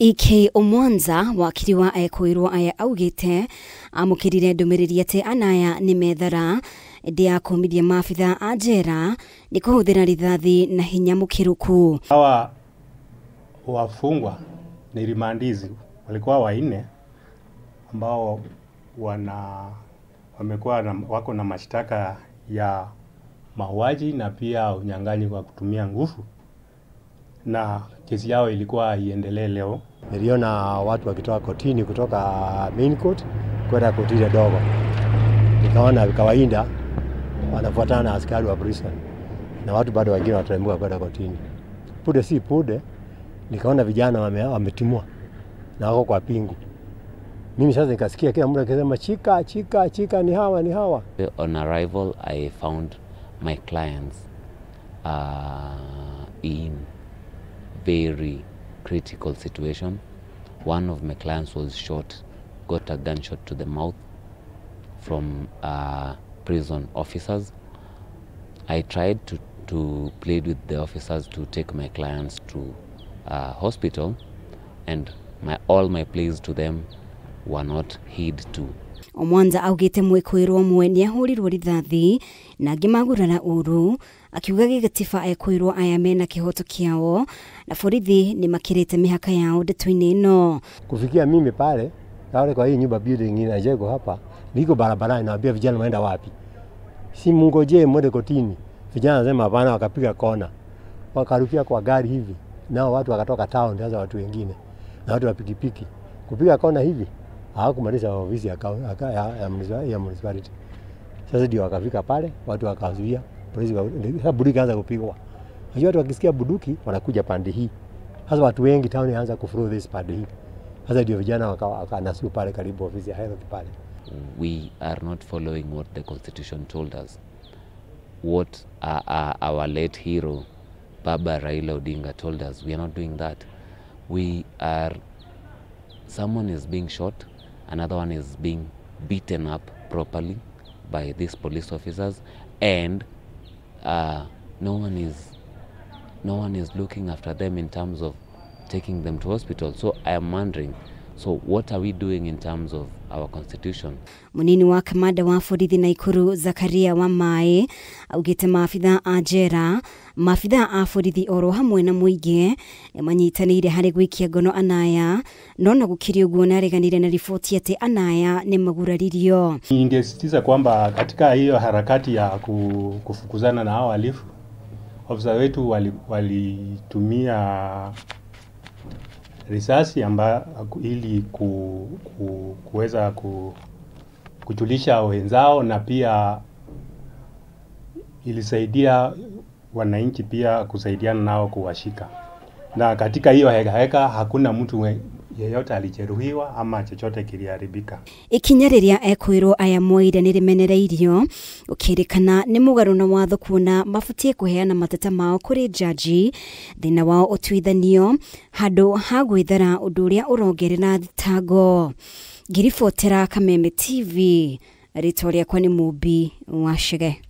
EK Omwanza wakiri wa Ekoirwo aya augite amukirire ndumiriri ati anaya ni methara ndia kumidia maafitha ajera ni kuhuthira rithathi na hinya mukiruku. Hawa wafungwa ni rimandizi walikuwa wanne ambao wako na mashtaka ya mauaji na pia unyang'anyi kwa kutumia nguvu, na kesi yao ilikuwa iendelee leo. Niliona watu wakitoka kotini kutoka main court kwenda kotini dogo. Nikaona kawaida wanafuatana na askari wa prison na watu bado wengine wataembuka kwenda kotini. Pude nikaona vijana wametimua na wako kwa pingu. Mimi sasa nikasikia kila mtu akisema chika ni hawa. On arrival I found my clients in very critical situation. One of my clients was shot, got a gunshot to the mouth from prison officers. I tried to plead with the officers to take my clients to hospital, and all my pleas to them were not heed to. Omwanza augite mwikoirwo mwe ni ahurirwo rithathi na ngimagurana uru akiuga gigatiba ekoirwo aya mena kihoto kiao na borithi ni makirite mihaka yao ndeto-ini ino. Kufikia mimi pale kwa hii nyumba building inajengwa hapa, niko barabarani naambia vijana waenda wapi, si mungoje mwende kotini. Vijana sema hapana, wakapiga kona wakarukia kwa gari hivi, nao watu wakatoka town, sasa watu wengine na watu wa pikipiki kupiga kona hivi hawakumaliza ofisi ya municipality. Sasa ndio wakafika pale, watu wakazuia, polisi bunduki kaanza kupigwa. Unajua watu wakisikia bunduki wanakuja pande hii. Sasa watu wengi town yaanza kuflow this pande hii. Sasa ndio vijana wakanasu pale karibu ofisi ya health pale. We are not following what the constitution told us. What our late hero Baba Raila Odinga told us. We are not doing that. Someone is being shot, another one is being beaten up properly by these police officers, and no one is looking after them in terms of taking them to hospital. So I am wondering, so what are we doing in terms of our constitution? Munini wa kamanda wa borithi Naikuru Zakaria Wamae augite maafitha ajera maafitha a borithi oro hamwe na muingi manyitanire hari gwikia ngono anaya, nona gukiri uguo nareganire na ripoti ati anaya ni maguraririo. Ningesitiza kwamba katika hiyo harakati ya kufukuzana na hao walifu, ofisa wetu walitumia risasi ili kuweza kujulisha wenzao, na pia ilisaidia wananchi pia kusaidiana nao kuwashika. Na katika hiyo heka hakuna mtu yeyote alijeruhiwa ama chochote kiliharibika. Ikinya riria ekoirwo aya moire ni rimenereirio ukirikana ni mugaru na watho kuona mafutie kuheana mateta mao kuri jaji thina wao utwithanio handu hagwithara undu uria urongerera thitango. Ngiribotera Kameme TV, ritoria kwa ni Mubi wa Shege.